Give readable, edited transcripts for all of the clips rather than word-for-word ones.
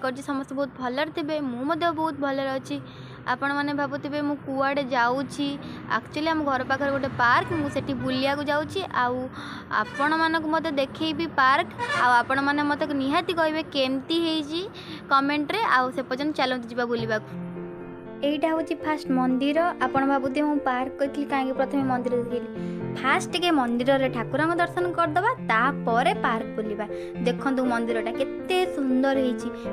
करुँच समस्त बहुत भलर थे मुझे बहुत भलर अच्छी आपण मैंने भावुवे मु कुआड़े जाऊँगी एक्चुअली आम घर पाखे गोटे पार्क मुझे बुलिया जाऊँगी आपण मानक मत देखी पार्क आपण मैंने मत निहाती कहे केमती कमेंट रे आउ से पर्यटन चलते जावा बुलवा एटा हूँ फास्ट मंदिर आपण भावुवे मु पार्क कही कहीं प्रथम मंदिर देखी फास्ट टे मंदिर रे ठाकुर दर्शन करदे तापर पार्क बुलवा देखु मंदिरटा केते सुंदर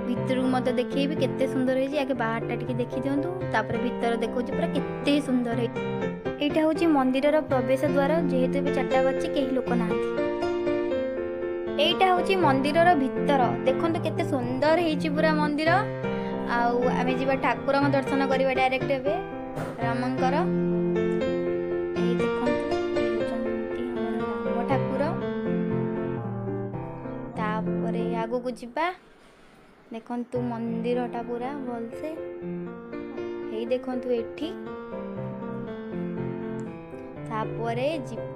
भितर मत देखेबी केते सुंदर आगे बाहरटा टी देखी दिंतु तापर भितर देखो पूरा केते सुंदर एटा हूँ मंदिर प्रवेश द्वार जेहेतु भी 4टा बजे कहीं लोक ना एटा हूँ मंदिर भितर देखो केते सुंदर पूरा मंदिर आमे जीवा ठाकुर दर्शन करवा डायरेक्ट एबे रामंकर आगू को जीवा देखंतु मंदिरटा पूरा भल से हे देखंतु एठी तापरे जीवा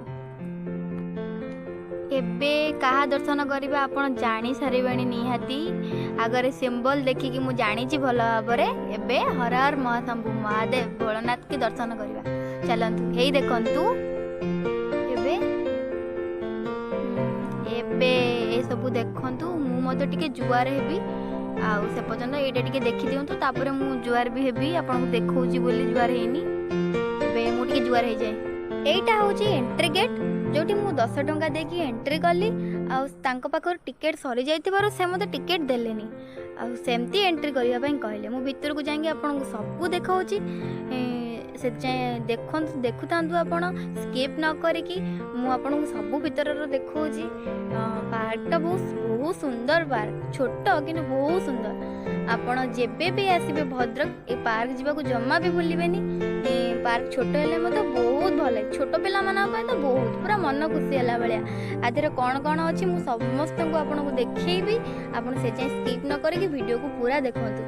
एबे कहा दर्शन करबा आपण जानी सारिबाणी निहाती आगरे सिंबल देखिकी मु जानी भल भाव एबे हर हर महाशंभु महादेव भोलेनाथ के दर्शन करबा चलंतु हे देखंतु एबे एबे ए सब देखंतु मु मते टिके जुआर हेबी आउ से पर्यंत एटा टिके देखि दियंतु तापरे मु जुआर भी हेबी आपण को देखौची बोली जुआर हेनी एबे मु टिके जुआर हे जाय एटा होची एंट्री गेट जोटी मु 10 टंका देकी एंट्री कली आ तांको पाखर टिकेट सरी जाइतिबारो से मते टिकेट देलेनी आ सेमती एंट्री करिया पई कहले मु भीतर को जांगे आपण को सब देखौची से देखु देखुता आपण स्किप न करिकी मु आपण को सब भीतर देखौची पार्कटा बहुत सुंदर पार्क छोट कि बहुत सुंदर आपण जेबे भी आसबे भद्रक ए पार्क जीवा जमा भी भूलिबेनी पार्क छोट हेले मत बहुत भल छोट पिला माना तो बहुत पूरा मन खुशी है भाया आधे कौन कौन अच्छी मुझे समस्त को आपन को देखी आपन से स्किप न करके वीडियो को पूरा देखंतु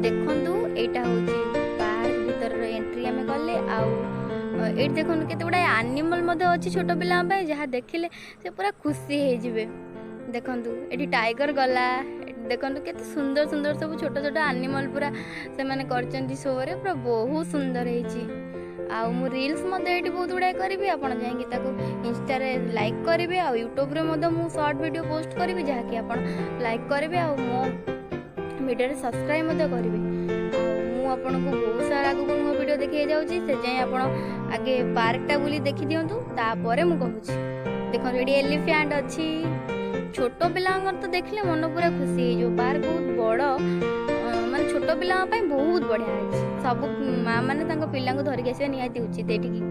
देखंतु एटा होची पार्क भीतर एंट्री आमे कले आउ देखो केते गुड़ा एनिमल अच्छी छोट पिला जहाँ देखिले से पूरा खुशी हो जिवे देखंतु एटी टाइगर गला देखंतु केते सुंदर सुंदर सब छोट छोट एनिमल पूरा से माने करचंती शो रे पूरा बहुत सुंदर हेची आ मु रील्स मध्ये एटी बहुत गुड़ा करी आपण जाइए ताको इंस्टा रे लाइक करेंगे आ यूट्यूब रे मध्ये मु शॉर्ट वीडियो पोस्ट करी जहाँ कि आपण लाइक करेंगे आ मो वीडियो रे सब्सक्राइब मध्ये करेंगे मु आपण को बहुत सारा आगु मो वीडियो देखिए जाउची से जाय आपण आगे पार्कटा बुली देखि दियंतु तापरे मु कहूची देखो रेडी एलिफेंट अच्छी छोट पिला तो देखले मन पूरा खुशी हो पार्क बहुत बड़ माने छोट पिला बहुत बढ़िया है सब माँ मैंने पिला धरिक आसवा निहाती उचित एटिकी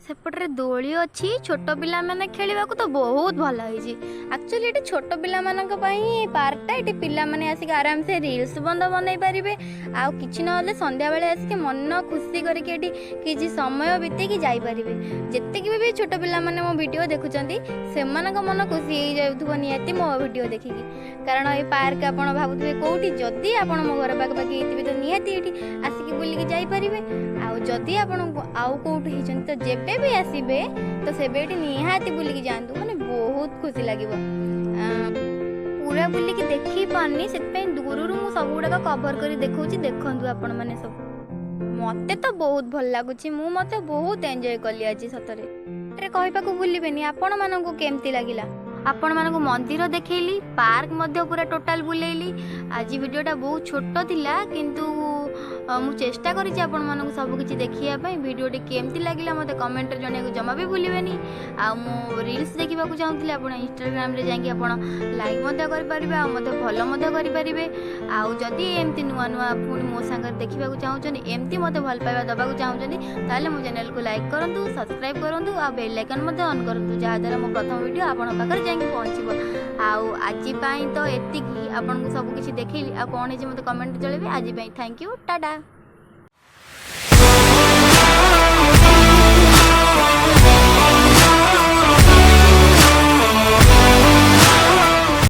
सेपटे दोली अच्छी छोट पिला माने खेलिबा को तो बहुत भल होइछि एक्चुअली एटी छोट पिला मानक पई पार्कटा एटी पिला माने आसिक आराम से रील्स बंद बनई पारिबे आ किछि नले संध्या बेले आसिक मन खुशी करके एटी किछि समय बिते की जाई पारिबे जत्ते की भी छोट पिला माने मो वीडियो देखुचंती से मानक मन खुशी हो जाउथबो निहाती मो वीडियो देखिकी कारण ए पार्क आपण भाबुथबे कोठी जदी आपण मो घर पाक पाक एतिबे तो निहाती एटी आसिक बुली की जाई पारिबे आ जदी आपण आउ कोठी हिचंती तो जेबे भी आसीबे तो से बेटी निहाती बुलिकी जातु माने बहुत खुशी लगे पूरा बुलिकी देखी पानी से दूर मु सब गुड़ाक कवर कर देखौची देखंतु आपण माने सब मते तो बहुत भल लागुची मु मते बहुत एंजॉय कली आज सतरे रे कहबा को भूलिबेनी आपण मानन को केमती लागिला आपण मानन को मंदिर देखैली पार्क मध्ये पूरा टोटल बुलेइली आज वीडियोटा बहुत छोट थिला किंतु मु चेष्टा करी आपण मानक सब किछि देखिया पई वीडियोटी केमती लागिला मते कमेंट रे जणेको जमा भी भूलिबेनी आ मो रील्स देखिबा को चाहुतले आपण इंस्टाग्राम रे जाके आपण लाइक मते करि परिबे आ मते फॉलो मते करि परिबे आ जदी एमती नुवा नुवा पुनी मो संग देखिबा को चाहुचनी एमती मते भल पाइबा दबा को चाहुचनी ताले मो चैनल को लाइक करंतु सब्सक्राइब करंतु आ बेल आइकन मते ऑन करंतु जहा द्वारा मो प्रथम वीडियो आपण पाकर जाके पहुंचीबो आउ आज पई तो एतिकी आपण को सब किछि देखैली आ कोन हे जे मते कमेंट जळेबे आज पई थैंक यू टाटा।